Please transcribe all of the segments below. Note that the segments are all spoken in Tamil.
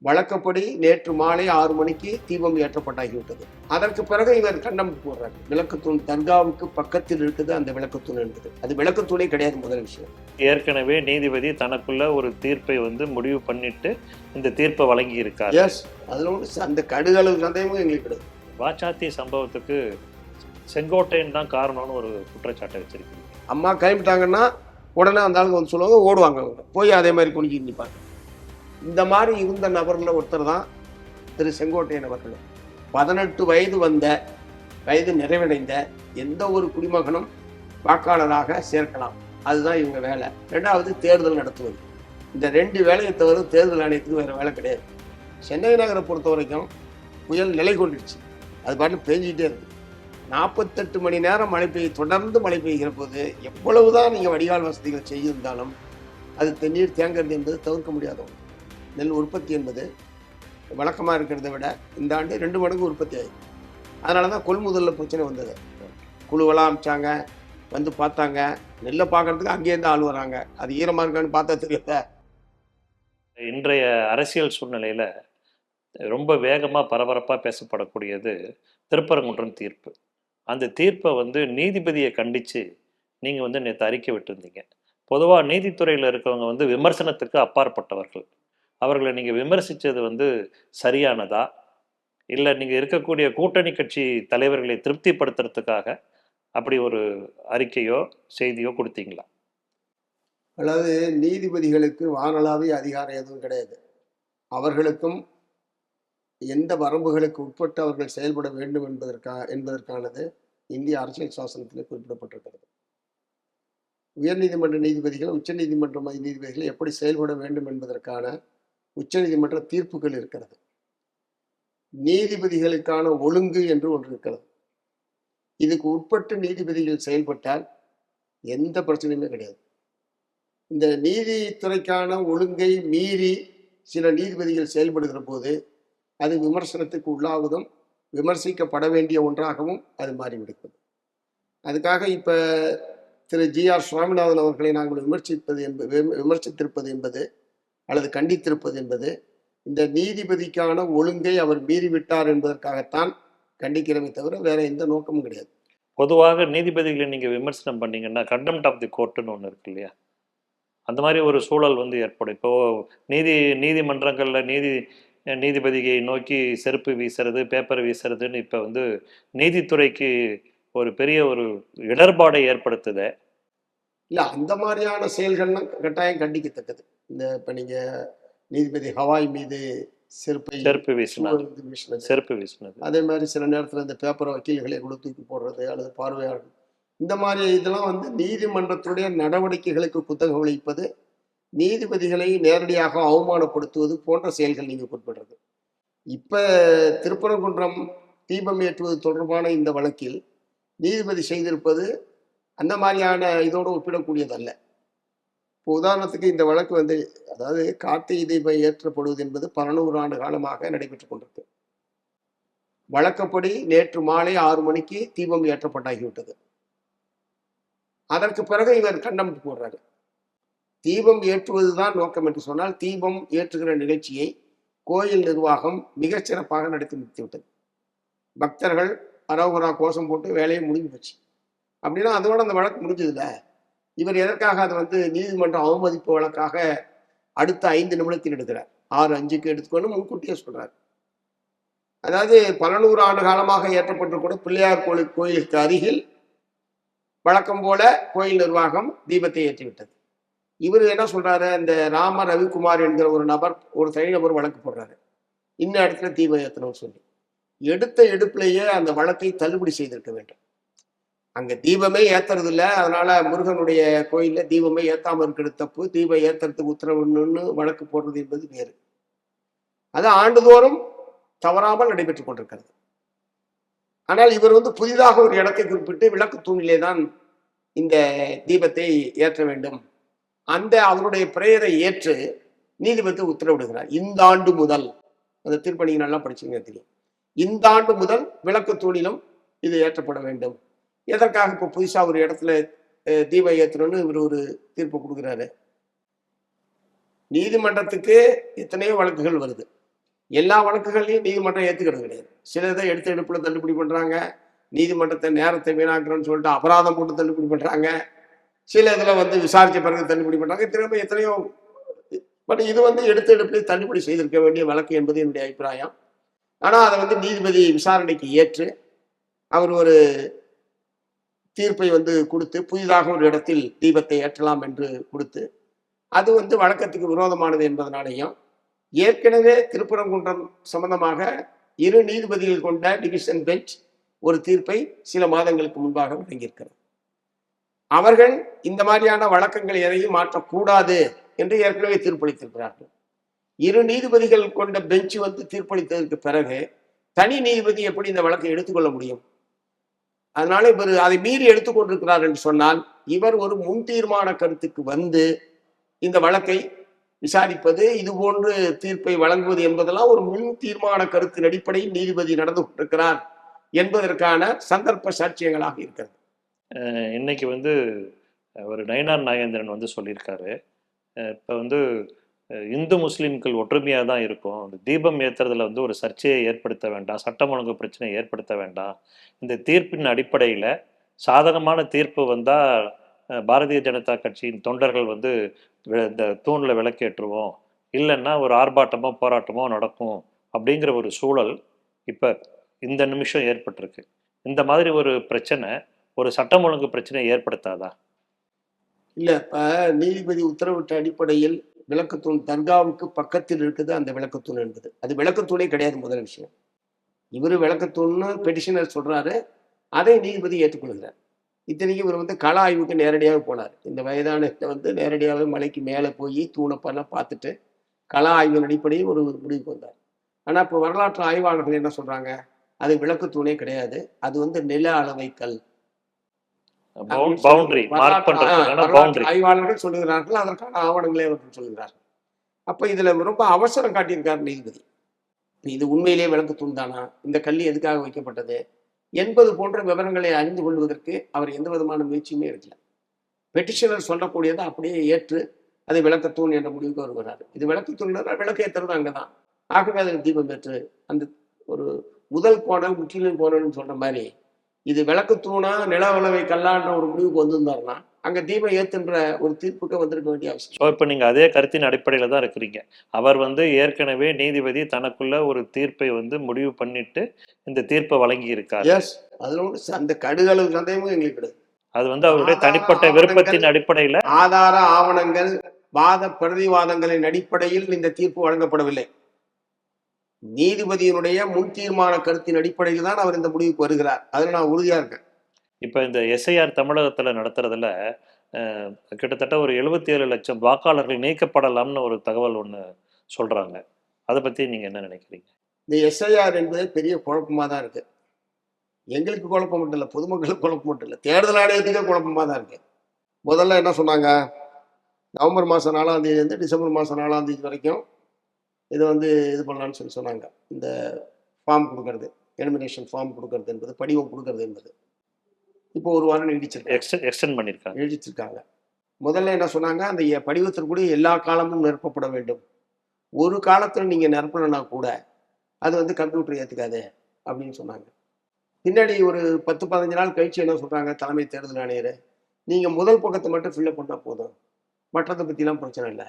வழக்கப்படி நேற்று மாலை 6 மணிக்கு தீபம் ஏற்றப்பட்டாகிவிட்டது. அதற்கு பிறகு இவர் கண்டம் போடுறாரு. விளக்குத்தூண் தர்காவுக்கு பக்கத்தில் இருக்குது அந்த விளக்குத்தூண் என்பது. அது விளக்குத்தூணே கிடையாது. முதல் விஷயம், ஏற்கனவே நீதிபதி தனக்குள்ள ஒரு தீர்ப்பை முடிவு பண்ணிட்டு இந்த தீர்ப்பை வழங்கி இருக்காரு. எஸ், அதுல ஒன்று அந்த கடுகளவு சந்தேகமும் எங்களுக்கு கிடையாது. வாச்சாத்தி சம்பவத்துக்கு செங்கோட்டையன் தான் காரணம்னு ஒரு குற்றச்சாட்டை வச்சிருக்கீங்க. அம்மா கிளம்பிட்டாங்கன்னா உடனே அந்த ஆளுங்க வந்து சொல்லுவாங்க, ஓடுவாங்க. அவங்க போய் அதே மாதிரி குனிஞ்சு நிற்பாங்க. இந்த மாதிரி இருந்த நபர்களில் ஒருத்தர் தான் திரு செங்கோட்டையன் அவர்கள். 18 வயது நிறைவடைந்த எந்த ஒரு குடிமகனும் வாக்காளராக சேர்க்கலாம். அதுதான் இவங்க வேலை. ரெண்டாவது தேர்தல் நடத்துவது. இந்த 2 வேலையை தவிர தேர்தல் ஆணையத்துக்கு வேறு வேலை கிடையாது. சென்னை நகரை பொறுத்த வரைக்கும் புயல் நிலை கொண்டுடுச்சு. அது பாட்டு பெஞ்சிக்கிட்டே இருக்கு. 48 மணி நேரம் மழை தொடர்ந்து மழை பெய்கிற போது எவ்வளவுதான் நீங்கள் வடிகால் வசதிகள் செய்திருந்தாலும் அது தண்ணீர் தேங்கிறது என்பது தவிர்க்க முடியாத ஒன்று. நெல் உற்பத்தி என்பது வழக்கமாக இருக்கிறத விட இந்த ஆண்டு 2 மடங்கு உற்பத்தி ஆகிடுது. அதனால தான் கொள்முதலில் பிரச்சனை வந்தது. குழுவெல்லாம் அமிச்சாங்க, வந்து பார்த்தாங்க. நெல்லை பார்க்கறதுக்கு அங்கேருந்து ஆள் வராங்க. அது ஈரமாக இருக்கான்னு பார்த்தா தெரியாத. இன்றைய அரசியல் சூழ்நிலையில் ரொம்ப வேகமாக பரபரப்பாக பேசப்படக்கூடியது திருப்பரங்குன்றம் தீர்ப்பு. அந்த தீர்ப்பை நீதிபதியை கண்டித்து நீங்கள் நேற்று அறிக்கை விட்டுருந்தீங்க. பொதுவாக நீதித்துறையில் இருக்கவங்க விமர்சனத்துக்கு அப்பாற்பட்டவர்கள். அவர்களை நீங்கள் விமர்சித்தது சரியானதா, இல்லை நீங்கள் இருக்கக்கூடிய கூட்டணி கட்சி தலைவர்களை திருப்திப்படுத்துறதுக்காக அப்படி ஒரு அறிக்கையோ செய்தியோ கொடுத்தீங்களா? அதாவது நீதிபதிகளுக்கு வானளாவிய அதிகாரம் எதுவும் கிடையாது. அவர்களுக்கும் எந்த வரம்புகளுக்கு உட்பட்டு அவர்கள் செயல்பட வேண்டும் என்பதற்கானது இந்திய அரசியல் சாசனத்தில் குறிப்பிடப்பட்டிருக்கிறது. உயர்நீதிமன்ற நீதிபதிகள், உச்ச நீதிமன்ற நீதிபதிகள் எப்படி செயல்பட வேண்டும் என்பதற்கான உச்ச நீதிமன்ற தீர்ப்புகள் இருக்கிறது. நீதிபதிகளுக்கான ஒழுங்கு என்று ஒன்று இருக்கிறது. இதுக்கு உட்பட்டு நீதிபதிகள் செயல்பட்டால் எந்த பிரச்சனையுமே கிடையாது. இந்த நீதித்துறைக்கான ஒழுங்கை மீறி சில நீதிபதிகள் செயல்படுகிற போது அது விமர்சனத்துக்கு உள்ளாவதும் விமர்சிக்கப்பட வேண்டிய ஒன்றாகவும் அது மாறிவிடுகிறது. அதுக்காக இப்போ திரு ஜி.ஆர். சுவாமிநாதன் அவர்களை நாங்கள் விமர்சித்திருப்பது என்பது அல்லது கண்டித்திருப்பது என்பது இந்த நீதிபதிக்கான ஒழுங்கை அவர் மீறிவிட்டார் என்பதற்காகத்தான் கண்டிக்கிறமே தவிர வேற எந்த நோக்கமும் கிடையாது. பொதுவாக நீதிபதிகளை நீங்கள் விமர்சனம் பண்ணீங்கன்னா கண்டெம்ட் ஆஃப் தி கோர்ட்டுன்னு ஒன்று இருக்கு இல்லையா? அந்த மாதிரி ஒரு சூழல் ஏற்படும். இப்போது நீதிமன்றங்களில் நீதிபதியை நோக்கி செருப்பு வீசுறது, பேப்பர் வீசுறதுன்னு இப்போ நீதித்துறைக்கு ஒரு பெரிய ஒரு இடர்பாடை ஏற்படுத்துது. இல்லை, அந்த மாதிரியான செயல்கள்லாம் கட்டாயம் கண்டிக்கத்தக்கது. இந்த இப்போ நீங்கள் நீதிபதி ஹவாய் மீது செருப்பு வீசினது, அதே மாதிரி சில நேரத்தில் இந்த பேப்பரை வக்கீல்களை கூட தூக்கி போடுறது அல்லது பார்வையாளர்கள், இந்த மாதிரி இதெல்லாம் நீதிமன்றத்துடைய நடவடிக்கைகளுக்கு புத்தகம் அளிப்பது, நீதிபதிகளை நேரடியாக அவமானப்படுத்துவது போன்ற செயல்கள் நீங்கள் குறிப்பிடுறது. இப்போ திருப்பரங்குன்றம் தீபம் ஏற்றுவது தொடர்பான இந்த வழக்கில் நீதிபதி செய்திருப்பது அந்த மாதிரியான இதோடு ஒப்பிடக்கூடியதல்ல. இப்போ உதாரணத்துக்கு இந்த வழக்கு அதாவது கார்த்திகை தீபம் ஏற்றப்படுவது என்பது 100 ஆண்டு காலமாக நடைபெற்று கொண்டிருக்கு. வழக்கப்படி நேற்று மாலை 6 மணிக்கு தீபம் ஏற்றப்பட்டாகிவிட்டது. அதற்கு பிறகு இவர் கண்டம் போடுறாரு. தீபம் ஏற்றுவதுதான் நோக்கம் என்று சொன்னால் தீபம் ஏற்றுகிற நிகழ்ச்சியை கோயில் நிர்வாகம் மிகச் சிறப்பாக நடத்தி முடித்துவிட்டது. பக்தர்கள் அரோகரா கோஷம் போட்டு வேலையை முடிஞ்சு போச்சு. அப்படின்னா அதோட அந்த வழக்கு முடிஞ்சதில்ல. இவர் எதற்காக அதை நீதிமன்ற அவமதிப்பு வழக்காக அடுத்த 5 நிமிடத்தில் எடுக்கிறார். 6:05க்கு எடுத்துக்கொண்டு முன்கூட்டியே சொல்றார். அதாவது 100 ஆண்டு காலமாக ஏற்றப்பட்டிருக்கூட பிள்ளையார் கோயிலுக்கு அருகில் வழக்கம் போல கோயில் நிர்வாகம் தீபத்தை ஏற்றிவிட்டது. இவர் என்ன சொல்றாரு, இந்த ராம ரவிக்குமார் என்கிற ஒரு தனிநபர் வழக்கு போடுறாரு, இன்ன இடத்துல தீபம் ஏற்றணும்னு சொல்லி. எடுத்த எடுப்பிலேயே அந்த வழக்கை தள்ளுபடி செய்திருக்க வேண்டும். அங்க தீபமே ஏத்துறது இல்லை, அதனால முருகனுடைய கோயில்ல தீபமே ஏத்தாம இருக்கிறது தப்பு, தீபம் ஏத்துறதுக்கு உத்தரவுன்னு வழக்கு போடுறது என்பது வேறு. அது ஆண்டுதோறும் தவறாமல் நடைபெற்றுக் கொண்டிருக்கிறது. ஆனால் இவர் புதிதாக ஒரு இடத்தை குறிப்பிட்டு விளக்கு தூணிலே தான் இந்த தீபத்தை ஏற்ற வேண்டும், அந்த அவருடைய பிரேயரை ஏற்று நீதிபதி உத்தரவிடுகிறார். இந்த ஆண்டு முதல், அந்த தீர்ப்பை நீங்க நல்லா படிச்சீங்க தெரியும், இந்த ஆண்டு முதல் விளக்கு தூணிலும் இது ஏற்றப்பட வேண்டும். எதற்காக இப்போ புதுசா ஒரு இடத்துல தீபம் ஏற்றணும்னு இவர் ஒரு தீர்ப்பு கொடுக்குறாரு. நீதிமன்றத்துக்கு எத்தனையோ வழக்குகள் வருது. எல்லா வழக்குகள்லையும் நீதிமன்றம் ஏற்றுக்கிறது கிடையாது. சில இதை எடுத்த எடுப்பில் தள்ளுபடி பண்ணுறாங்க, நீதிமன்றத்தை நேரத்தை வீணாக்குறோன்னு சொல்லிட்டு அபராதம் போட்டு தள்ளுபடி பண்ணுறாங்க, சில இதில் வந்து விசாரித்த பிறகு தள்ளுபடி பண்ணுறாங்க, திரும்ப எத்தனையோ. பட் இது வந்து எடுத்த எடுப்பிலே தள்ளுபடி செய்திருக்க வேண்டிய வழக்கு என்பது என்னுடைய அபிப்பிராயம். ஆனால் அதை வந்து நீதிபதி விசாரணைக்கு ஏற்று அவர் ஒரு தீர்ப்பை வந்து கொடுத்து, புதிதாக ஒரு இடத்தில் தீபத்தை ஏற்றலாம் என்று கொடுத்து, அது வந்து வழக்கத்துக்கு விரோதமானது என்பதனாலேயும், ஏற்கனவே திருப்பரங்குன்றம் சம்பந்தமாக 2 நீதிபதிகள் கொண்ட டிவிஷன் பெஞ்ச் ஒரு தீர்ப்பை சில மாதங்களுக்கு முன்பாக வழங்கியிருக்கிறது. அவர்கள் இந்த மாதிரியான வழக்கங்கள் எதையும் மாற்றக்கூடாது என்று ஏற்கனவே தீர்ப்பளித்திருக்கிறார்கள். 2 நீதிபதிகள் கொண்ட பெஞ்ச் வந்து தீர்ப்பளித்ததற்கு பிறகு தனி நீதிபதி எப்படி இந்த வழக்கை எடுத்துக்கொள்ள முடியும்? அதனால இவர் அதை மீறி எடுத்துக்கொண்டிருக்கிறார் என்று சொன்னால், இவர் ஒரு முன் தீர்மான கருத்துக்கு வந்து இந்த வழக்கை விசாரிப்பது, இது போன்று தீர்ப்பை வழங்குவது என்பதெல்லாம் ஒரு முன் தீர்மான கருத்தின் அடிப்படையில் நீதிபதி நடந்து கொண்டிருக்கிறார் என்பதற்கான சந்தர்ப்ப சாட்சியங்களாக இருக்கிறது. இன்னைக்கு வந்து ஒரு நயினார் நாகேந்திரன் வந்து சொல்லியிருக்காரு, இப்போ வந்து இந்து முஸ்லீம்கள் ஒற்றுமையாக தான் இருக்கும், அந்த தீபம் ஏற்றுறதுல வந்து ஒரு சர்ச்சையை ஏற்படுத்த வேண்டாம், சட்டம் ஒழுங்கு பிரச்சனையை ஏற்படுத்த வேண்டாம், இந்த தீர்ப்பின் அடிப்படையில் சாதகமான தீர்ப்பு வந்தால் பாரதிய ஜனதா கட்சியின் தொண்டர்கள் வந்து இந்த தூணில் விளக்கேற்றுவோம், இல்லைன்னா ஒரு ஆர்ப்பாட்டமோ போராட்டமோ நடக்கும் அப்படிங்கிற ஒரு சூழல் இப்போ இந்த நிமிஷம் ஏற்பட்டிருக்கு. இந்த மாதிரி ஒரு பிரச்சனை ஒரு சட்டம் ஒழுங்கு பிரச்சனையை ஏற்படுத்தாதா? இல்லை, இப்போ நீதிபதி உத்தரவிட்ட அடிப்படையில் விளக்குத்தூண் தர்காவுக்கு பக்கத்தில் இருக்குது. அந்த விளக்குத்தூண் என்பது அது விளக்குத்தூணே கிடையாது. முதல் விஷயம், இவர் விளக்குத்தூண்னு பெட்டிஷனர் சொல்றாரு, அதை நீதிபதி ஏற்றுக்கொள்கிறார். இத்தனைக்கும் இவர் வந்து கள ஆய்வுக்கு நேரடியாக போனார். இந்த வயதான வந்து நேரடியாகவே மலைக்கு மேலே போய் தூணப்பெல்லாம் பார்த்துட்டு கள ஆய்வின் அடிப்படையில் ஒரு முடிவுக்கு வந்தார். ஆனால் இப்போ வரலாற்று ஆய்வாளர்கள் என்ன சொல்றாங்க, அது விளக்குத்தூணே கிடையாது, அது வந்து நில அளவை கல். ஆய்வாளர்கள் சொல்லுகிறார்கள், அதற்கான ஆவணங்களே அவர்கள் சொல்லுகிறார்கள். அப்ப இதுல ரொம்ப அவசரம் காட்டியிருக்கார் நீதிபதி. இது உண்மையிலேயே விளக்குத்தூண் தானா, இந்த கல் எதுக்காக வைக்கப்பட்டது என்பது போன்ற விவரங்களை அறிந்து கொள்வதற்கு அவர் எந்த விதமான முயற்சியுமே எடுக்கல. பெட்டிஷனர் சொல்லக்கூடியதை அப்படியே ஏற்று அதை விளக்கத்தூண் என்ற முடிவுக்கு வருகிறார். இது விளக்கத்தூண், விளக்கு ஏற்றுறது அங்கதான். ஆகவே அதில் தீபம் ஏற்று அந்த ஒரு முதல் கோணல் முற்றிலும் கோணல்னு சொல்ற மாதிரி இது விளக்குத்தூணா நில அளவை கல்லான்ற ஒரு முடிவுக்கு வந்திருந்தாருன்னா அங்க தீபம் ஏத்துன்ற ஒரு தீர்ப்புக்கு வந்திருக்க வேண்டிய அவசியம். இப்போ நீங்க அதே கருத்தின் அடிப்படையில தான் இருக்கிறீங்க. அவர் வந்து ஏற்கனவே நீதிபதி தனக்குள்ள ஒரு தீர்ப்பை வந்து முடிவு பண்ணிட்டு இந்த தீர்ப்பை வழங்கி இருக்காரு. எஸ், அதுல ஒன்று அந்த கடுகளவு சந்தேகமும் எங்களுக்கு கிடையாது. அது வந்து அவருடைய தனிப்பட்ட விருப்பத்தின் அடிப்படையில், ஆதார ஆவணங்கள் வாத பிரதிவாதங்களின் அடிப்படையில் இந்த தீர்ப்பு வழங்கப்படவில்லை. நீதிபதியினுடைய முன் தீர்மான கருத்தின் அடிப்படையில் தான் அவர் இந்த முடிவுக்கு வருகிறார். அதுல நான் உறுதியா இருக்கேன். இப்ப இந்த எஸ்ஐஆர் தமிழகத்துல நடத்துறதுல கிட்டத்தட்ட ஒரு 77 லட்சம் வாக்காளர்கள் நீக்கப்படலாம்னு ஒரு தகவல் ஒண்ணு சொல்றாங்க. அதை பத்தி நீங்க என்ன நினைக்கிறீங்க? இந்த எஸ்ஐஆர் என்பது பெரிய குழப்பமா தான் இருக்கு. எங்களுக்கு குழப்பம் மட்டும் இல்லை, பொதுமக்களுக்கு குழப்பம் மட்டும் இல்லை, தேர்தல் ஆணையத்துக்கே குழப்பமா தான் இருக்கு. முதல்ல என்ன சொன்னாங்க, நவம்பர் மாதம் 4ஆம் தேதியிலேருந்து டிசம்பர் மாதம் 4ஆம் தேதி வரைக்கும் இதை வந்து இது பண்ணலான்னு சொல்லி சொன்னாங்க. இந்த ஃபார்ம் கொடுக்கறது, எலிமினேஷன் ஃபார்ம் கொடுக்கறது என்பது, படிவம் கொடுக்கறது என்பது இப்போ ஒரு வாரம் எக்ஸ்டெண்ட் பண்ணியிருக்காங்க, எழுதிச்சிருக்காங்க. முதல்ல என்ன சொன்னாங்க, அந்த படிவத்திற்குரிய எல்லா காலமும் நிரப்பப்பட வேண்டும், ஒரு காலத்தில் நீங்கள் நிரப்பலனா கூட அது வந்து கம்ப்யூட்டர் ஏற்றுக்காது அப்படின்னு சொன்னாங்க. பின்னாடி ஒரு 10-15 நாள் கழிச்சு என்ன சொல்றாங்க தலைமை தேர்தல் ஆணையர், நீங்க முதல் பக்கத்தை மட்டும் ஃபில்அப் பண்ணா போதும், மற்றதை பத்திலாம் பிரச்சனை இல்லை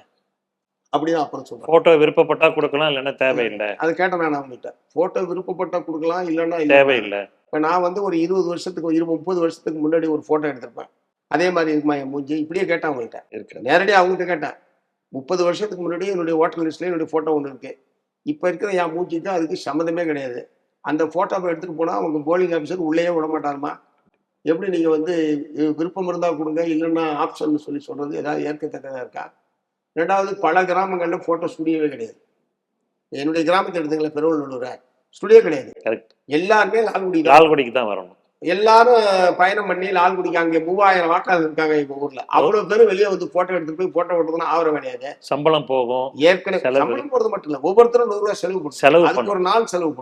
அப்படிதான் அப்புறம் சொல்றேன். போட்டோ விருப்பப்பட்டா கொடுக்கலாம், இல்லைன்னா தேவையில்லை. அது கேட்டேன் நான் அவங்ககிட்ட, போட்டோ விருப்பப்பட்டா கொடுக்கலாம், இல்லைன்னா தேவையில்லை. இப்போ நான் வந்து ஒரு 20 வருஷத்துக்கு 30 வருஷத்துக்கு முன்னாடி ஒரு போட்டோ எடுத்திருப்பேன், அதே மாதிரி இருக்குமா என் மூஞ்சி, இப்படியே கேட்டேன் அவங்கள்ட்ட. இருக்கு, நேரடியாக அவங்ககிட்ட கேட்டேன். 30 வருஷத்துக்கு முன்னாடி என்னுடைய ஓட்டர் லிஸ்ட்ல என்னுடைய போட்டோ ஒன்று இருக்கு, இப்போ இருக்கிற என் மூஞ்சிக்கு அதுக்கு சம்மந்தமே கிடையாது. அந்த போட்டோவை எடுத்துட்டு போனால் அவங்க போலிங் ஆஃபீஸர் உள்ளேயே விட மாட்டாருமா, எப்படி நீங்கள் வந்து விருப்பம் இருந்தால் கொடுங்க, இல்லைன்னா ஆப்ஷன் சொல்லி சொல்கிறது ஏதாவது ஏற்கத்தக்கதாக இருக்கா? ரெண்டாவது, பல கிராமங்களில் ஃபோட்டோ ஸ்டுடியோவே கிடையாது. என்னுடைய கிராமத்தை எடுத்துங்களேன், பெருவள்ளூர் ஸ்டுடியோ கிடையாது. எல்லாருமே லால்குடிக்கு தான் வரணும். எல்லாரும் பயணம் பண்ணி லால்குடிக்கு, அங்கே 3000 வாக்காளர் இருக்காங்க எங்கள் ஊரில், அவ்வளோ பேரும் வெளியே வந்து ஃபோட்டோ எடுத்துட்டு போய் ஃபோட்டோ எடுத்துனா ஆகிற கிடையாது. சம்பளம் போகும், ஏற்கனவே சம்பளம் போகிறது மட்டும் இல்லை, ஒவ்வொருத்தரும் 100 ரூபா செலவு பண்ணும், ஒரு நாள் செலவு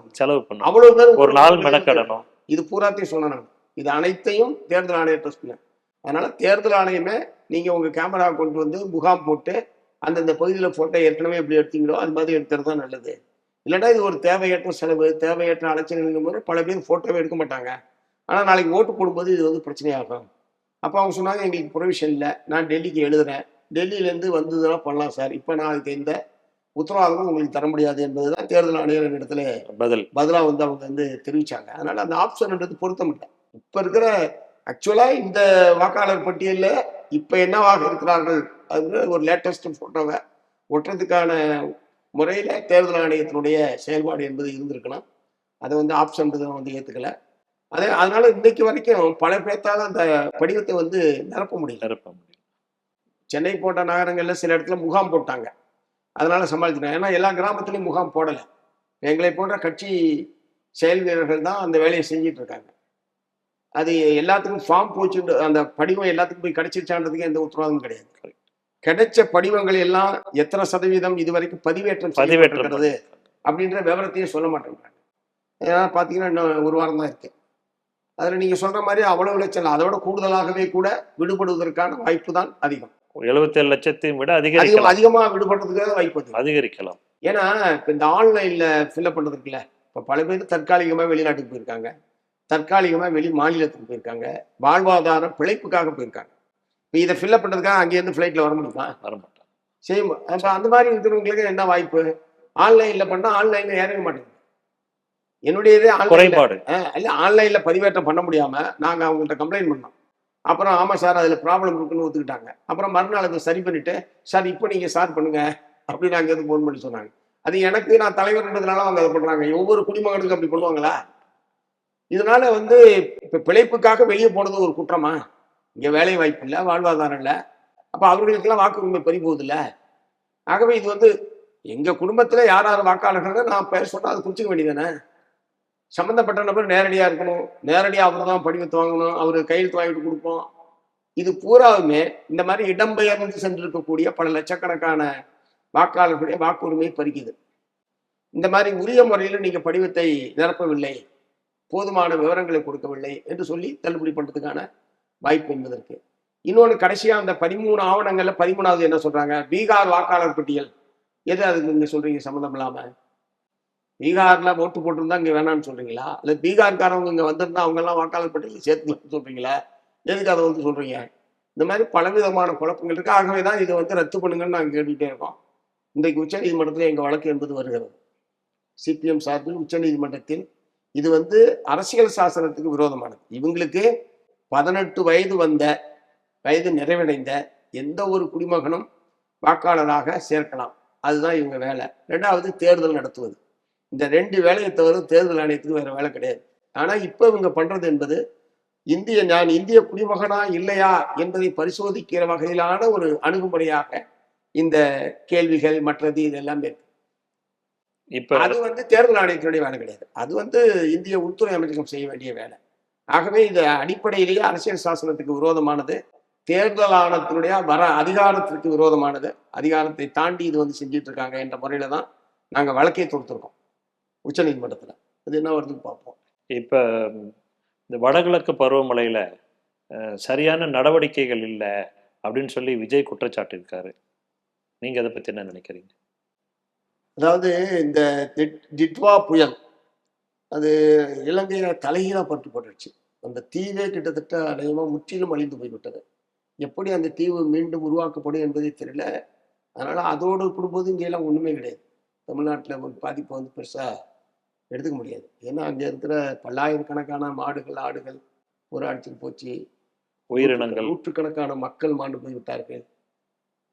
பண்ணும், அவ்வளோ பேர் ஒரு நாள் மெனக்கடணும். இது பூராத்தையும் சொன்னாங்க. இது அனைத்தையும் தேர்தல் ஆணையத்தை சொன்னேன். அதனால தேர்தல் ஆணையமே நீங்கள் உங்கள் கேமரா கொண்டு வந்து முகாம் போட்டு அந்தந்த பகுதியில் ஃபோட்டோ ஏற்கனவே எப்படி எடுத்தீங்களோ அது மாதிரி எடுக்கிறது தான் நல்லது. இல்லைன்னா இது ஒரு தேவையற்ற செலவு, தேவையற்ற அலைச்சல்ங்கும் போது பல பேர் ஃபோட்டோவே எடுக்க மாட்டாங்க. ஆனால் நாளைக்கு ஓட்டு போடும்போது இது வந்து பிரச்சனையாகும். அப்போ அவங்க சொன்னாங்க, எங்களுக்கு ப்ரொவிஷன் இல்லை, நான் டெல்லிக்கு எழுதுறேன், டெல்லியிலேருந்து வந்ததுன்னா பண்ணலாம் சார், இப்போ நான் அதுக்கு எந்த உத்தரவாதமும் உங்களுக்கு தர முடியாது என்பது தான் தேர்தல் ஆணையர் இடத்துல பதிலாக வந்து அவங்க வந்து தெரிவித்தாங்க. அதனால் அந்த ஆப்ஷன்ன்றது பொருத்தம் இல்லை. இப்போ இருக்கிற ஆக்சுவலாக இந்த வாக்காளர் பட்டியலில் இப்போ என்னவாக இருக்கிறார்கள் அது ஒரு லேட்டஸ்ட் ஃபோட்டோவை ஒட்டுறதுக்கான முறையில் தேர்தல் ஆணையத்தினுடைய செயல்பாடு என்பது இருந்திருக்கணும். அதை வந்து ஆப்ஷன் வந்து ஏற்றுக்கல. அதனால இன்னைக்கு வரைக்கும் பல பேர்த்தால அந்த படிவத்தை வந்து நிரப்ப முடியல. சென்னை போன்ற நகரங்கள்ல சில இடத்துல முகாம் போட்டாங்க, அதனால சமாளிச்சிட்டாங்க. ஏன்னா எல்லா கிராமத்துலையும் முகாம் போடலை. எங்களை போன்ற கட்சி செயல் வீரர்கள் தான் அந்த வேலையை செஞ்சிட்டு இருக்காங்க. அது எல்லாத்துக்கும் ஃபார்ம் போச்சு, அந்த படிவம் எல்லாத்துக்கும் போய் கிடைச்சிருச்சான்றதுக்கு எந்த உத்தரவாதமும் கிடையாது. கிடைச்ச படிவங்கள் எல்லாம் எத்தனை சதவீதம் இதுவரைக்கும் பதிவேற்றம் செய்யப்பட்டிருக்கிறது அப்படின்ற விவரத்தையும் சொல்ல மாட்டேங்கிறாங்க. ஏன்னா பார்த்தீங்கன்னா இன்னும் ஒரு வாரம் தான் இருக்கு. அதில் நீங்கள் சொல்ற மாதிரி அவ்வளவு லட்சம், அதோட கூடுதலாகவே கூட விடுபடுவதற்கான வாய்ப்பு தான் அதிகம். 77 லட்சத்தையும் விட அதிகமாக விடுபடுறதுக்காக வாய்ப்பு அதிகரிக்கலாம். ஏன்னா இப்போ இந்த ஆன்லைன்ல ஃபில்அப் பண்ணுறதுக்குல இப்போ பல பேர் தற்காலிகமாக வெளிநாட்டுக்கு போயிருக்காங்க, தற்காலிகமாக வெளி மாநிலத்துக்கு போயிருக்காங்க, வாழ்வாதாரம் பிழைப்புக்காக போயிருக்காங்க. இப்போ இதை ஃபில்அப் பண்ணுறதுக்காக அங்கேருந்து ஃப்ளைட்டில் வர முடியுமா? வர மாட்டாங்க. சரி, அப்போ அந்த மாதிரி இருக்கிறவங்களுக்கு என்ன வாய்ப்பு? ஆன்லைனில் பண்ணால் ஆன்லைனில் இறங்க மாட்டேங்குது. என்னுடைய இதே குறைபாடு இல்லை, ஆன்லைனில் பதிவேற்றம் பண்ண முடியாமல் நாங்கள் அவங்கள்ட்ட கம்ப்ளைண்ட் பண்ணோம். அப்புறம் ஆமாம் சார் அதில் ப்ராப்ளம் இருக்குன்னு ஒத்துக்கிட்டாங்க. அப்புறம் மறுநாள் அதை சரி பண்ணிவிட்டு சார் இப்போ நீங்கள் சார் பண்ணுங்க அப்படின்னு அங்கேருந்து ஃபோன் பண்ணி சொன்னாங்க. அது எனக்கு நான் தலைவர்ன்றதுனால அவங்க அதை பண்ணுறாங்க. ஒவ்வொரு குடிமகனுக்கும் அப்படி பண்ணுவாங்களா? இதனால வந்து இப்போ பிழைப்புக்காக வெளியே போனது ஒரு குற்றமா? இங்கே வேலை வாய்ப்பு இல்லை, வாழ்வாதாரம் இல்லை, அப்போ அவர்களுக்கெல்லாம் வாக்குரிமை பறி போகுது இல்லை. ஆகவே இது வந்து எங்கள் குடும்பத்தில் யார் யார் வாக்காளர்கள் நான் பேர் சொன்னால் அது குறிச்சிக்க வேண்டியதானே. சம்மந்தப்பட்ட நபர் நேரடியாக இருக்கணும், நேரடியாக அவர் தான் படிவத்தை வாங்கணும், அவர் கையெழுத்து வாங்கிட்டு கொடுப்போம். இது பூராவுமே இந்த மாதிரி இடம்பெயர்ந்து சென்றிருக்கக்கூடிய பல லட்சக்கணக்கான வாக்காளர்களுடைய வாக்குரிமை பறிக்குது. இந்த மாதிரி உரிய முறையில் நீங்கள் படிவத்தை நிரப்பவில்லை, போதுமான விவரங்களை கொடுக்கவில்லை என்று சொல்லி தள்ளுபடி பண்ணுறதுக்கான வாய்ப்பு என்பதற்கு. இன்னொன்று கடைசியாக அந்த 13 ஆவணங்களில் 13வது என்ன சொல்கிறாங்க? பீகார் வாக்காளர் பட்டியல். எது அதுக்கு நீங்கள் சொல்கிறீங்க சம்மந்தம் இல்லாமல்? பீகாரில் ஓட்டு போட்டிருந்தா இங்கே வேணான்னு சொல்கிறீங்களா? இல்லை பீகார்காரவங்க இங்கே வந்திருந்தா அவங்கெல்லாம் வாக்காளர் பட்டியலில் சேர்த்துக்கலாம்னு சொல்கிறீங்களா? எதுக்கு அதை வந்து சொல்கிறீங்க? இந்த மாதிரி பலவிதமான குழப்பங்கள் இருக்குது. ஆகவே தான் இதை வந்து ரத்து பண்ணுங்கன்னு நாங்கள் கேட்டுக்கிட்டே இருக்கோம். இன்றைக்கு உச்சநீதிமன்றத்தில் எங்கள் வழக்கு என்பது வருகிறது. சிபிஎம் சார்பில் உச்சநீதிமன்றத்தில் இது வந்து அரசியல் சாசனத்துக்கு விரோதமானது. இவங்களுக்கு 18 வயது நிறைவடைந்த எந்த ஒரு குடிமகனும் வாக்காளராக சேர்க்கலாம், அதுதான் இவங்க வேலை. ரெண்டாவது தேர்தல் நடத்துவது. இந்த 2 வேலையை தவிர தேர்தல் ஆணையத்துக்கு வேற வேலை கிடையாது. ஆனா இப்ப இவங்க பண்றது என்பது நான் இந்திய குடிமகனா இல்லையா என்பதை பரிசோதிக்கிற வகையிலான ஒரு அணுகுமுறையாக இந்த கேள்விகள் மற்றது இதெல்லாம் இருக்கு. இப்ப அது வந்து தேர்தல் ஆணையத்தினுடைய வேலை கிடையாது, அது வந்து இந்திய உள்துறை அமைச்சகம் செய்ய வேண்டிய வேலை. ஆகவே இது அடிப்படையிலேயே அரசியல் சாசனத்துக்கு விரோதமானது, தேர்தல் ஆணையத்தினுடைய அதிகாரத்திற்கு விரோதமானது. அதிகாரத்தை தாண்டி இது வந்து செஞ்சிட்டு இருக்காங்க என்ற முறையில தான் நாங்கள் வழக்கை தொடுத்திருக்கோம் உச்சநீதிமன்றத்தில். அது என்ன வருதுன்னு பார்ப்போம். இப்போ இந்த வடகிழக்கு பருவமழையில சரியான நடவடிக்கைகள் இல்லை அப்படின்னு சொல்லி விஜய் குற்றச்சாட்டு இருக்காரு. நீங்க அதை பத்தி என்ன நினைக்கிறீங்க? அதாவது இந்த டிட்வா புயல் அது இலங்கையில தலைகீழா போட்டுருச்சு. அந்த தீவே கிட்டத்தட்ட அநேகமாக முற்றிலும் அழிந்து போய்விட்டது. எப்படி அந்த தீவு மீண்டும் உருவாக்கப்படும் என்பதே தெரியல. அதனால அதோடு ஒப்பிடும்போது இங்கெல்லாம் ஒண்ணுமே கிடையாது. தமிழ்நாட்டில் ஒரு பாதிப்பை வந்து பெருசா எடுத்துக்க முடியாது. ஏன்னா அங்கே இருக்கிற பல்லாயிரக்கணக்கான மாடுகள் ஆடுகள் ஒரு அடிச்சுட்டு போச்சு, உயிரினங்கள், நூற்றுக்கணக்கான மக்கள் மாண்டு போய்விட்டார்கள்,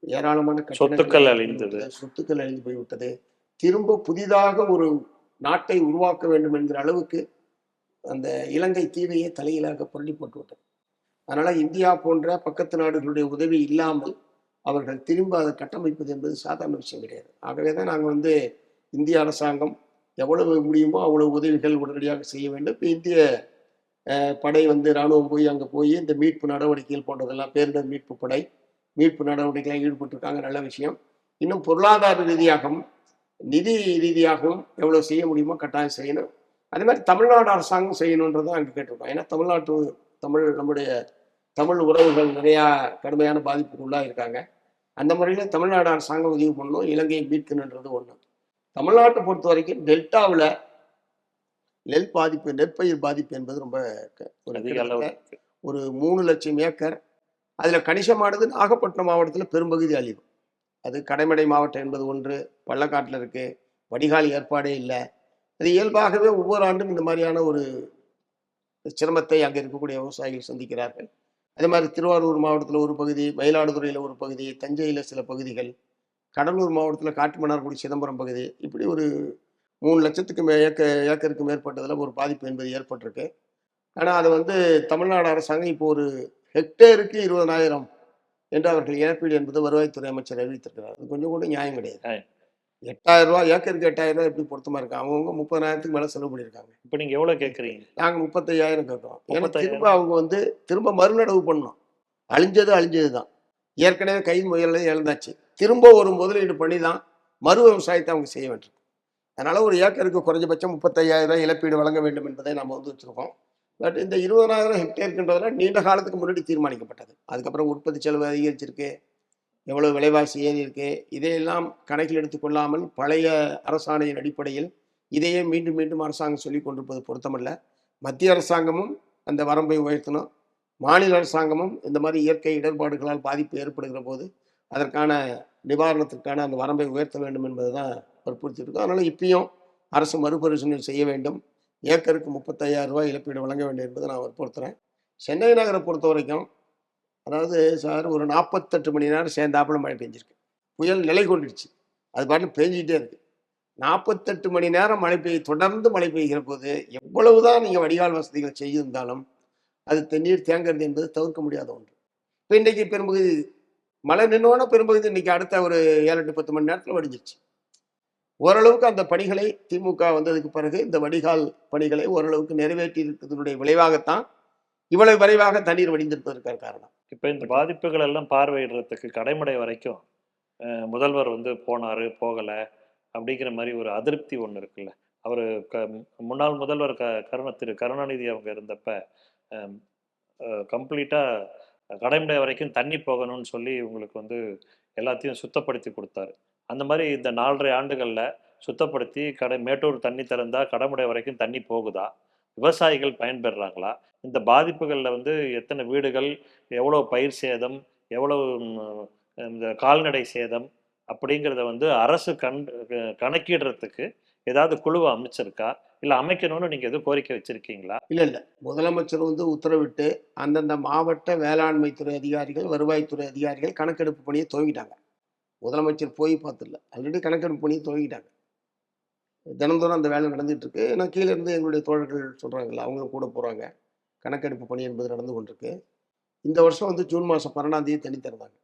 ஏராளமான சொத்துக்கள் அழிந்து போய்விட்டது. திரும்ப புதிதாக ஒரு நாட்டை உருவாக்க வேண்டும் என்கிற அளவுக்கு அந்த இலங்கை தீவையே தலையிலாக புரட்டி போட்டு விட்டது. அதனால இந்தியா போன்ற பக்கத்து நாடுகளுடைய உதவி இல்லாமல் அவர்கள் திரும்ப அதை கட்டமைப்பது என்பது சாதாரண விஷயம் கிடையாது. ஆகவே தான் நாங்கள் வந்து இந்திய அரசாங்கம் எவ்வளவு முடியுமோ அவ்வளவு உதவிகள் உடனடியாக செய்ய வேண்டும். இப்போ இந்திய படை வந்து இராணுவம் போய் அங்கே போய் இந்த மீட்பு நடவடிக்கைகள் போன்றதெல்லாம், பேரிடர் மீட்பு படை மீட்பு நடவடிக்கைகள் ஈடுபட்டிருக்காங்க, நல்ல விஷயம். இன்னும் பொருளாதார ரீதியாகவும் நிதி ரீதியாகவும் எவ்வளோ செய்ய முடியுமோ கட்டாயம் செய்யணும். அதே மாதிரி தமிழ்நாடு அரசாங்கம் செய்யணுன்றதை அங்கே கேட்டிருக்கோம். ஏன்னா நம்முடைய தமிழ் உறவுகள் நிறையா கடுமையான பாதிப்புக்கு உள்ளாக இருக்காங்க. அந்த முறையில் தமிழ்நாடு அரசாங்கம் உதவி பண்ணணும், இலங்கையை மீட்கணுன்றது ஒன்று. தமிழ்நாட்டை பொறுத்த வரைக்கும் டெல்டாவில் நெற்பயிர் பாதிப்பு என்பது ரொம்ப ஒரு அதிக கிட்டத்தட்ட அளவு ஒரு 3,00,000 ஏக்கர். அதில் கணிசமானது நாகப்பட்டினம் மாவட்டத்தில் பெரும்பகுதி அழிவு. அது கடைமடை மாவட்டம் என்பது ஒன்று, பள்ளக்காட்டில் இருக்கு, வடிகால் ஏற்பாடே இல்லை. அது இயல்பாகவே ஒவ்வொரு ஆண்டும் இந்த மாதிரியான ஒரு சிரமத்தை அங்கே இருக்கக்கூடிய விவசாயிகள் சந்திக்கிறார்கள். அதே மாதிரி திருவாரூர் மாவட்டத்தில் ஒரு பகுதி, மயிலாடுதுறையில் ஒரு பகுதி, தஞ்சையில் சில பகுதிகள், கடலூர் மாவட்டத்தில் காட்டுமன்னார்குடி சிதம்பரம் பகுதி, இப்படி ஒரு 3,00,000க்கு ஏக்கருக்கு மேற்பட்டதில் ஒரு பாதிப்பு என்பது ஏற்பட்டிருக்கு. ஆனால் அதை வந்து தமிழ்நாடு அரசாங்கம் இப்போ ஒரு ஹெக்டேருக்கு 20,000 என்று அவர்கள் இழப்பீடு என்பது வருவாய்த்துறை அமைச்சர் அறிவித்திருக்கிறார். அது கொஞ்சம் கூட நியாயம் கிடையாது. ஆ. 8,000 ஏக்கருக்கு 8,000 எப்படி பொருத்தமா இருக்கு? அவங்கவுங்க 30,000க்கு மேலே செலவு பண்ணியிருக்காங்க. இப்போ நீங்க எவ்வளவு கேட்குறீங்க? நாங்கள் 35,000 கேட்குறோம். ஏன்னா 35,000 திரும்ப அவங்க வந்து திரும்ப மறுநடவு பண்ணணும். அழிஞ்சது தான். ஏற்கனவே கை முயலை இழந்தாச்சு. திரும்ப ஒரு முதலீடு பண்ணி தான் மறு விவசாயத்தை அவங்க செய்ய வேண்டும். அதனால ஒரு ஏக்கருக்கு குறைஞ்சபட்சம் 35,000 இழப்பீடு வழங்க வேண்டும் என்பதை நம்ம வந்து வச்சிருக்கோம். பட் இந்த 20,000 ஹெக்டேருக்குன்றதுல நீண்ட காலத்துக்கு முன்னாடி தீர்மானிக்கப்பட்டது. அதுக்கப்புறம் உற்பத்தி செலவு அதிகரிச்சிருக்கு, எவ்வளவு விலைவாசி ஏறி இருக்கு, இதையெல்லாம் கணக்கில் எடுத்துக்கொள்ளாமல் பழைய அரசாணையின் அடிப்படையில் இதையே மீண்டும் மீண்டும் அரசாங்கம் சொல்லிக் கொண்டிருப்பது பொருத்தமல்ல. மத்திய அரசாங்கமும் அந்த வரம்பை உயர்த்தணும். மாநில அரசாங்கமும் இந்த மாதிரி இயற்கை இடர்பாடுகளால் பாதிப்பு ஏற்படுகிற போது அதற்கான நிவாரணத்திற்கான அந்த வரம்பை உயர்த்த வேண்டும் என்பது தான் வற்புறுத்தியிருக்கோம். அதனால் இப்பயும் அரசு மறுபரிசீலனை செய்ய வேண்டும். ஏக்கருக்கு 35,000 இழப்பீடு வழங்க வேண்டும் என்பதை நான் வற்புறுத்துறேன். சென்னை நகரை பொறுத்த வரைக்கும் அதாவது சார் ஒரு 48 மணி நேரம் சேர்ந்தாப்புல மழை பெஞ்சிருக்கு. புயல் நிலை கொண்டுடுச்சு. அது பாட்டுக்கு பெஞ்சிக்கிட்டே இருக்கு. 48 மணி நேரம் தொடர்ந்து மழை பெய்கிற போது எவ்வளவுதான் நீங்கள் வடிகால் வசதிகள் செய்திருந்தாலும் அது தண்ணீர் தேங்கிறது என்பது தவிர்க்க முடியாத ஒன்று. இப்போ இன்றைக்கி பெரும்பகுதி மழை நின்னோன்னா பெரும்பகுதி இன்னைக்கு அடுத்த ஒரு 7-10 மணி நேரத்தில் வடிஞ்சிருச்சு. ஓரளவுக்கு அந்த பணிகளை திமுக வந்ததுக்கு பிறகு இந்த வடிகால் பணிகளை ஓரளவுக்கு நிறைவேற்றி இருக்கிறதுடைய விளைவாகத்தான் இவ்வளவு விரைவாக தண்ணீர் வடிந்திருப்பதற்கான காரணம். இப்போ இந்த பாதிப்புகள் எல்லாம் பார்வையிடுறதுக்கு கடைமடை வரைக்கும் முதல்வர் வந்து போனாரு போகலை அப்படிங்கிற மாதிரி ஒரு அதிருப்தி ஒன்று இருக்குல்ல. அவர் முன்னாள் முதல்வர் திரு கருணாநிதி அவங்க இருந்தப்ப கம்ப்ளீட்டாக கடைமடை வரைக்கும் தண்ணி போகணும்னு சொல்லி உங்களுக்கு வந்து எல்லாத்தையும் சுத்தப்படுத்தி கொடுத்தாரு. அந்த மாதிரி இந்த 4.5 ஆண்டுகளில் சுத்தப்படுத்தி மேட்டூர் தண்ணி திறந்தா கடைமடை வரைக்கும் தண்ணி போகுதா? விவசாயிகள் பயன்பெறாங்களா? இந்த பாதிப்புகளில் வந்து எத்தனை வீடுகள், எவ்வளோ பயிர் சேதம், எவ்வளவு இந்த கால்நடை சேதம் அப்படிங்கிறத வந்து அரசு கணக்கிடுறதுக்கு ஏதாவது குழுவை அமைச்சிருக்கா? இல்லை அமைக்கணும்னு நீங்கள் எதுவும் கோரிக்கை வச்சிருக்கீங்களா? இல்லை, முதலமைச்சர் வந்து உத்தரவிட்டு அந்தந்த மாவட்ட வேளாண்மை துறை அதிகாரிகள், வருவாய்த்துறை அதிகாரிகள் கணக்கெடுப்பு பணியை துவங்கிட்டாங்க. முதலமைச்சர் போய் பார்த்துல ஆல்ரெடி கணக்கெடுப்பு பணியை துவங்கிட்டாங்க. தினந்தோறும் அந்த வேலை நடந்துகிட்டு இருக்கு. ஏன்னா கீழே இருந்து எங்களுடைய தோழர்கள் சொல்கிறாங்கல்ல, அவங்களும் கூட போகிறாங்க. கணக்கெடுப்பு பணி என்பது நடந்து கொண்டிருக்கு. இந்த வருஷம் வந்து ஜூன் மாதம் 12ஆம் தேதி தண்ணி திறந்தாங்க.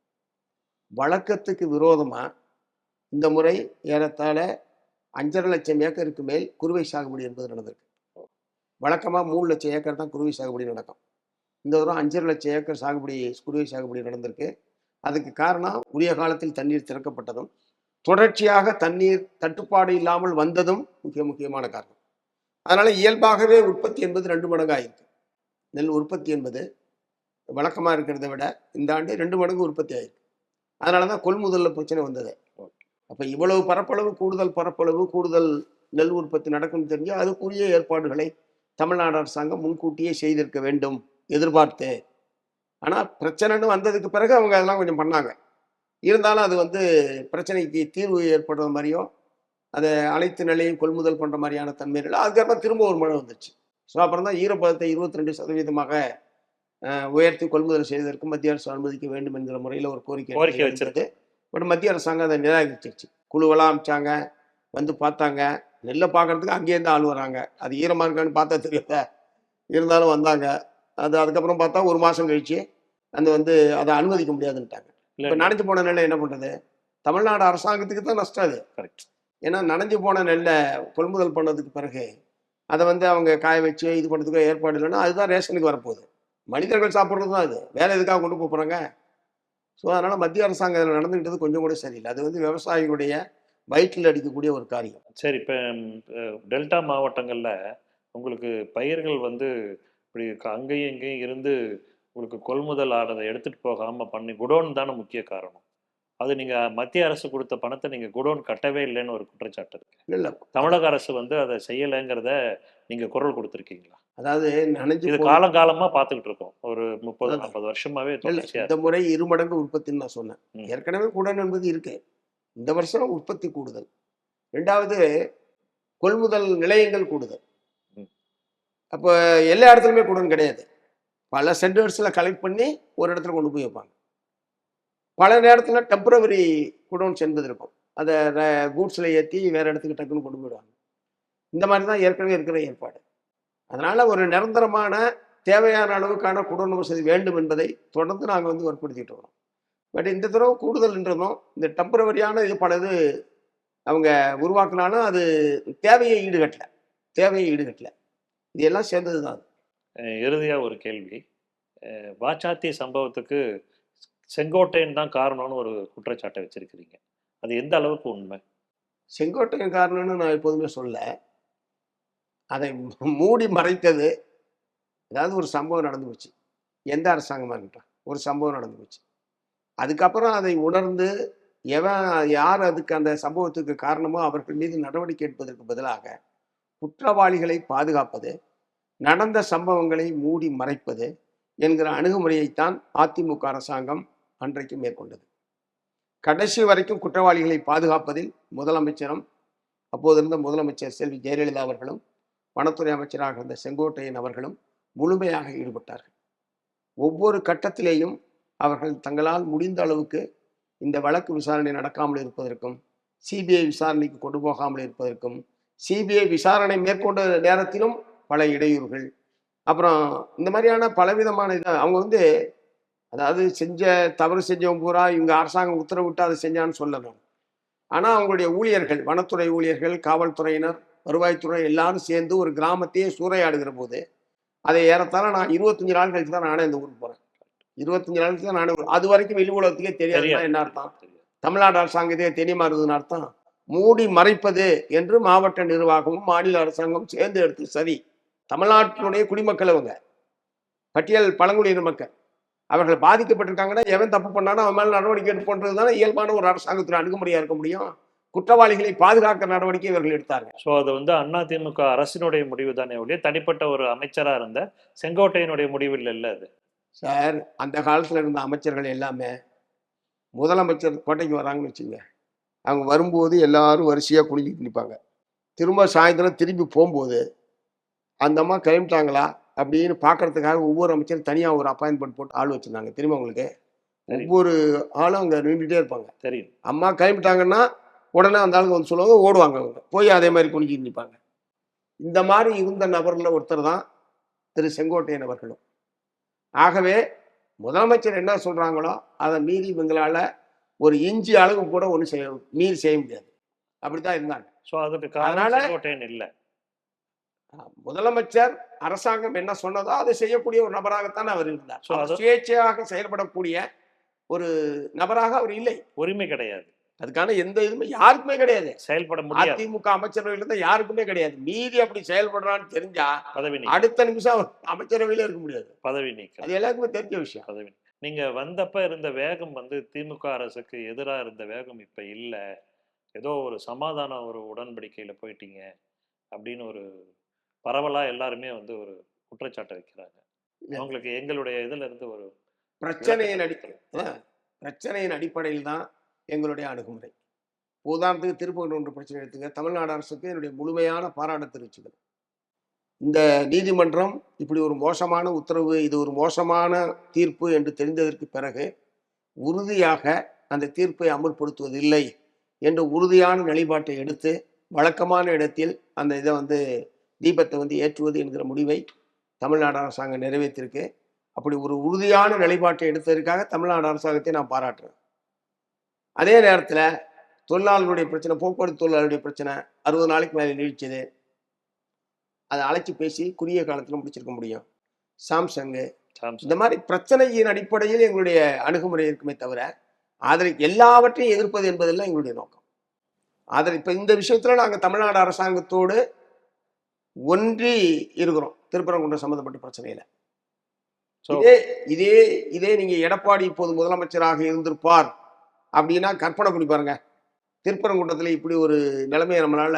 வழக்கத்துக்கு விரோதமாக இந்த முறை ஏறத்தாழ 5.5 லட்சம் ஏக்கருக்கு மேல் குறுவை சாகுபடி என்பது நடந்திருக்கு. வழக்கமாக 3 லட்சம் ஏக்கர் தான் குறுவை சாகுபடி நடக்கும். இந்த தடவை 5.5 லட்சம் ஏக்கர் குறுவை சாகுபடி நடந்திருக்கு. அதுக்கு காரணம் உரிய காலத்தில் தண்ணீர் திறக்கப்பட்டதும், தொடர்ச்சியாக தண்ணீர் தட்டுப்பாடு இல்லாமல் வந்ததும் முக்கியமான காரணம். அதனால இயல்பாகவே உற்பத்தி என்பது 2 மடங்கு ஆயிருக்கு. நெல் உற்பத்தி என்பது வழக்கமாக இருக்கிறத விட இந்த ஆண்டு 2 மடங்கு உற்பத்தி ஆயிருக்கு. அதனால தான் கொள்முதலில் பிரச்சனை வந்தது. அப்போ இவ்வளவு பரப்பளவு கூடுதல் நெல் உற்பத்தி நடக்கும்னு தெரிஞ்சு அதுக்குரிய ஏற்பாடுகளை தமிழ்நாடு அரசாங்கம் முன்கூட்டியே செய்திருக்க வேண்டும் எதிர்பார்த்து. ஆனால் பிரச்சனைன்னு வந்ததுக்கு பிறகு அவங்க அதெல்லாம் கொஞ்சம் பண்ணாங்க. இருந்தாலும் அது வந்து பிரச்சனைக்கு தீர்வு ஏற்படுற மாதிரியோ அதை அனைத்து நிலையும் கொள்முதல் பண்ணுற மாதிரியான தன்மைகள் அதுக்கப்புறம் திரும்ப ஒரு மழை வந்துச்சு. ஸோ அப்புறம் தான் ஈரப்பதத்தை 22% உயர்த்தி கொள்முதல் செய்வதற்கு மத்திய அரசு அனுமதிக்க வேண்டும் என்கிற முறையில் ஒரு கோரிக்கை வச்சிருக்கு. பட் மத்திய அரசாங்கம் அதை நிராகரிச்சிருச்சு. குழுவெல்லாம் அமைச்சாங்க, வந்து பார்த்தாங்க. நெல்லை பார்க்கறதுக்கு அங்கேருந்து ஆள் வராங்க. அது ஈரமாக இருக்கான்னு பார்த்தா தெரியாத, இருந்தாலும் வந்தாங்க. அதுக்கப்புறம் பார்த்தா ஒரு மாதம் கழிச்சு அதை அனுமதிக்க முடியாதுன்ட்டாங்க. இப்போ நனைஞ்சு போன நெல்லை என்ன பண்ணுறது? தமிழ்நாடு அரசாங்கத்துக்கு தான் நஷ்டம் அது. கரெக்ட். ஏன்னா நனைஞ்சு போன நெல்லை கொள்முதல் பண்ணதுக்கு பிறகு அதை அவங்க காய வச்சு இது பண்ணுறதுக்கோ ஏற்பாடு இல்லைன்னா அதுதான் ரேஷனுக்கு வரப்போகுது. மனிதர்கள் சாப்பிட்றது தான் அது. வேலை எதுக்காக கொண்டு போகிறாங்க? ஸோ அதனால் மத்திய அரசாங்கம் இதில் நடந்துக்கிட்டது கொஞ்சம் கூட சரியில்லை. அது விவசாயிகளுடைய வயிற்றில் அடிக்கக்கூடிய ஒரு காரியம். சரி, இப்போ டெல்டா மாவட்டங்களில் உங்களுக்கு பயிர்கள் இப்படி அங்கேயும் இங்கேயும் இருந்து உங்களுக்கு கொள்முதல் ஆனதை எடுத்துகிட்டு போகாமல் பண்ணி குடோன் தானே முக்கிய காரணம். அது நீங்கள் மத்திய அரசு கொடுத்த பணத்தை நீங்கள் குடோன் கட்டவே இல்லைன்னு ஒரு குற்றச்சாட்டு இருக்கு. இல்லை, தமிழக அரசு வந்து அதை செய்யலைங்கிறத நீங்கள் குரல் கொடுத்துருக்கீங்களா? அதாவது நனைஞ்சு இது காலங்காலமாக பார்த்துக்கிட்டு இருக்கோம், ஒரு 30-40 வருஷமாவே இல்லை, தொடர்ச்சியாக. இந்த முறை 2 மடங்கு உற்பத்தின்னு நான் சொன்னேன். ம். ஏற்கனவே குடன் என்பது இருக்கு. இந்த வருஷம் உற்பத்தி கூடுதல். 2வது கொள்முதல் நிலையங்கள் கூடுதல். ம். அப்போ எல்லா இடத்துலையுமே குடன் கிடையாது. பல சென்டர்ஸில் கலெக்ட் பண்ணி ஒரு இடத்துல கொண்டு போய் வைப்பாங்க. பல நேரத்தில் டெம்பரவரி குடோன்ஸ் என்பது இருக்கும். அதை கூட்ஸில் ஏற்றி வேறு இடத்துக்கு டக்குன்னு கொண்டு போயிடுவாங்க. இந்த மாதிரி தான் ஏற்கனவே இருக்கிற ஏற்பாடு. அதனால் ஒரு நிரந்தரமான தேவையான அளவுக்கான குடோன் வசதி வேண்டும் என்பதை தொடர்ந்து நாங்கள் வந்து வற்புறுத்திட்டு வரோம். பட் இந்த தடவை கூடுதல்ன்றதும் இந்த டெம்பரவரியான இது பலது அவங்க உருவாக்குனாலும் அது தேவையை ஈடுகட்டல. இது எல்லாம் சேர்ந்தது தான். இறுதியாக ஒரு கேள்வி. வாச்சாத்தி சம்பவத்துக்கு செங்கோட்டையன் தான் காரணம்னு ஒரு குற்றச்சாட்டை வச்சிருக்கிறீங்க. அது எந்த அளவுக்கு உண்மை? செங்கோட்டையன் காரணம்னு நான் எப்போதுமே சொல்ல. அதை மூடி மறைத்தது, ஏதாவது ஒரு சம்பவம் நடந்து போச்சு, எந்த அரசாங்கமாக இருக்கட்டும், ஒரு சம்பவம் நடந்து போச்சு, அதுக்கப்புறம் அதை உணர்ந்து யார் அதுக்கு அந்த சம்பவத்துக்கு காரணமோ அவர்கள் மீது நடவடிக்கை எடுப்பதற்கு பதிலாக குற்றவாளிகளை பாதுகாப்பது, நடந்த சம்பவங்களை மூடி மறைப்பது என்கிற அணுகுமுறையைத்தான் அதிமுக அரசாங்கம் அன்றைக்கு மேற்கொண்டது. கடைசி வரைக்கும் குற்றவாளிகளை பாதுகாப்பதில் முதலமைச்சரும், அப்போது இருந்த முதலமைச்சர் செல்வி ஜெயலலிதா அவர்களும், வனத்துறை அமைச்சராக இருந்த செங்கோட்டையன் அவர்களும் முழுமையாக ஈடுபட்டார்கள். ஒவ்வொரு கட்டத்திலேயும் அவர்கள் தங்களால் முடிந்த அளவுக்கு இந்த வழக்கு விசாரணை நடக்காமல் இருப்பதற்கும், சிபிஐ விசாரணைக்கு கொண்டு போகாமல் இருப்பதற்கும், சிபிஐ விசாரணை மேற்கொண்ட நேரத்திலும் பல இடையூறுகள், அப்புறம் இந்த மாதிரியான பலவிதமான இதை அவங்க வந்து, அதாவது தவறு செஞ்சவங்க பூரா இவங்க அரசாங்கம் உத்தரவிட்டு அதை செஞ்சான்னு சொல்லணும். ஆனால் அவங்களுடைய ஊழியர்கள், வனத்துறை ஊழியர்கள், காவல்துறையினர், வருவாய்த்துறை எல்லாரும் சேர்ந்து ஒரு கிராமத்தையே சூறையாடுகிற போது அதை ஏறத்தாழ நான் 25 நாள் கழிச்சு தான் நானே இந்த ஊருக்கு போகிறேன். 25 நாள் கழிச்சு தான் நானே, அது வரைக்கும் வெளி உலகத்துக்கே தெரியாதுன்னா என்ன அர்த்தம்? தமிழ்நாடு அரசாங்கத்தையே தெரியுமா இருந்ததுன்னு அர்த்தம். மூடி மறைப்பது என்று மாவட்ட நிர்வாகமும் மாநில அரசாங்கம் சேர்ந்து எடுத்து சரி. தமிழ்நாட்டினுடைய குடிமக்கள் அவங்க, பட்டியல் பழங்குடியினர் மக்கள், அவர்கள் பாதிக்கப்பட்டிருக்காங்கன்னா எவன் தப்பு பண்ணாலும் அவன் மேலே நடவடிக்கை எடுப்பது தானே இயல்பான ஒரு அரசாங்கத்தின் அணுகுமுறையாக இருக்க முடியும். குற்றவாளிகளை பாதுகாக்க நடவடிக்கை இவர்கள் எடுத்தார்கள். ஸோ அது வந்து அதிமுக அரசினுடைய முடிவு தானே ஒழிய தனிப்பட்ட ஒரு அமைச்சராக இருந்த செங்கோட்டையனுடைய முடிவு இல்லை அது. சார், அந்த காலத்தில் இருந்த அமைச்சர்கள் எல்லாமே முதலமைச்சர் கோட்டைக்கு வராங்கன்னு வச்சுங்க, அவங்க வரும்போது எல்லாரும் வரிசையாக குனிஞ்சிட்டு நிற்பாங்க. திரும்ப சாயந்தரம் திரும்பி போகும்போது அந்த அம்மா கிளம்பிட்டாங்களா அப்படின்னு பார்க்கறதுக்காக ஒவ்வொரு அமைச்சரும் தனியாக ஒரு அப்பாயின்மெண்ட் போட்டு ஆள் வச்சுருந்தாங்க. தெரியுமா உங்களுக்கு? ஒவ்வொரு ஆளும் அங்கே நின்றுட்டே இருப்பாங்க. தெரியும். அம்மா கிளம்பிட்டாங்கன்னா உடனே அந்த ஆளுங்க வந்து சொல்லுவாங்க, ஓடுவாங்க, அவங்க போய் அதே மாதிரி குனிஞ்சிட்டு நிற்பாங்க. இந்த மாதிரி இருந்த நபரில் ஒருத்தர் தான் திரு செங்கோட்டையன் அவர்களும். ஆகவே முதலமைச்சர் என்ன சொல்கிறாங்களோ அதை மீறி இவங்களால் ஒரு இஞ்சி அளவு கூட ஒன்றும் மீறி செய்ய முடியாது. அப்படித்தான் இருந்தாங்க. ஸோ அதுக்கு காரணம் செங்கோட்டையன் இல்லை. முதலமைச்சர் அரசாங்கம் என்ன சொன்னதோ அதை செய்யக்கூடிய ஒரு நபராகத்தான் அவர் இருந்தார். சுயேட்சையாக செயல்படக்கூடிய ஒரு நபராக அவர் இல்லை. உரிமை கிடையாது, அதுக்கான எந்த இதுவுமே யாருக்குமே கிடையாது. செயல்பட முடியாது. அதிமுக அமைச்சரவையில் இருந்தால் யாருக்குமே கிடையாது. மீறி அப்படி செயல்படுறான்னு தெரிஞ்சா பதவி அடுத்த நிமிஷம் அவர் அமைச்சரவையில இருக்க முடியாது. பதவி நீக்கம் அது எல்லாருக்குமே தெரிஞ்ச விஷயம். பதவி நீங்க வந்தப்ப இருந்த வேகம் வந்து திமுக அரசுக்கு எதிராக இருந்த வேகம் இப்ப இல்லை, ஏதோ ஒரு சமாதான ஒரு உடன்படிக்கையில போயிட்டீங்க அப்படின்னு ஒரு பரவலா எல்லாருமே வந்து ஒரு குற்றச்சாட்டை வைக்கிறாங்க. அவங்களுக்கு எங்களுடைய இதுல இருந்து ஒரு பிரச்சனையின் அடிப்படையில் தான் எங்களுடைய அணுகுமுறை. உதாரணத்துக்கு திருப்பூர் பிரச்சனை எடுத்துங்க. தமிழ்நாடு அரசுக்கு என்னுடைய முழுமையான பாராட்டு தெரிவிச்சுக்கிறேன். இந்த நீதிமன்றம் இப்படி ஒரு மோசமான உத்தரவு, இது ஒரு மோசமான தீர்ப்பு என்று தெரிந்ததற்கு பிறகு உறுதியாக அந்த தீர்ப்பை அமல்படுத்துவதில்லை என்ற உறுதியான நிலைப்பாட்டை எடுத்து வழக்கமான இடத்தில் அந்த இதை வந்து தீபத்தை வந்து ஏற்றுவது என்கிற முடிவை தமிழ்நாடு அரசாங்கம் நிறைவேற்றிருக்கு. அப்படி ஒரு உறுதியான நிலைப்பாட்டை எடுத்ததற்காக தமிழ்நாடு அரசாங்கத்தை நான் பாராட்டுறேன். அதே நேரத்தில் தொழிலாளர்களுடைய பிரச்சனை, போக்குவரத்து தொழிலாளருடைய பிரச்சனை 60 நாளைக்கு மேலே நீடிச்சது. அதை அழைச்சி பேசி குறுகிய காலத்தில் முடிச்சிருக்க முடியும். சாம்சங்கு, இந்த மாதிரி பிரச்சனையின் அடிப்படையில் எங்களுடைய அணுகுமுறை இருக்குமே தவிர அதற்கு எல்லாவற்றையும் எதிர்ப்பது என்பதெல்லாம் எங்களுடைய நோக்கம். இப்போ இந்த விஷயத்தில் நாங்கள் தமிழ்நாடு அரசாங்கத்தோடு ஒன்றி இருக்கிறோம். திருப்பரங்குன்றம் சம்மந்தப்பட்ட பிரச்சனையில் இதே நீங்கள் எடப்பாடி இப்போது முதலமைச்சராக இருந்திருப்பார் அப்படின்னா கற்பனை பண்ணி பாருங்க. திருப்பரங்குன்றத்தில் இப்படி ஒரு நிலைமையை நம்மளால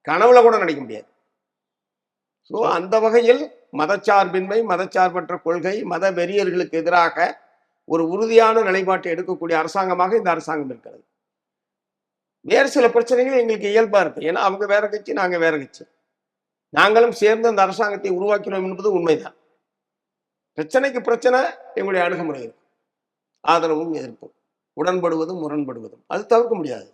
கனவுல கூட நினைக்க முடியாது. ஸோ அந்த வகையில் மதச்சார்பின்மை, மதச்சார்பற்ற கொள்கை, மத வெறியர்களுக்கு எதிராக ஒரு உறுதியான நிலைப்பாட்டை எடுக்கக்கூடிய அரசாங்கமாக இந்த அரசாங்கம் இருக்கிறது. வேறு சில பிரச்சனைகள் எங்களுக்கு இயல்பா இருக்கு. ஏன்னா அவங்க வேற கட்சி, நாங்க வேற கட்சி. நாங்களும் சேர்ந்து அந்த அரசாங்கத்தை உருவாக்கினோம் என்பது உண்மைதான். பிரச்சனைக்கு பிரச்சனை எங்களுடைய அணுகுமுறை இருக்கும். ஆதரவும் எதிர்ப்பும், உடன்படுவதும் முரண்படுவதும், அது தவிர்க்க முடியாது.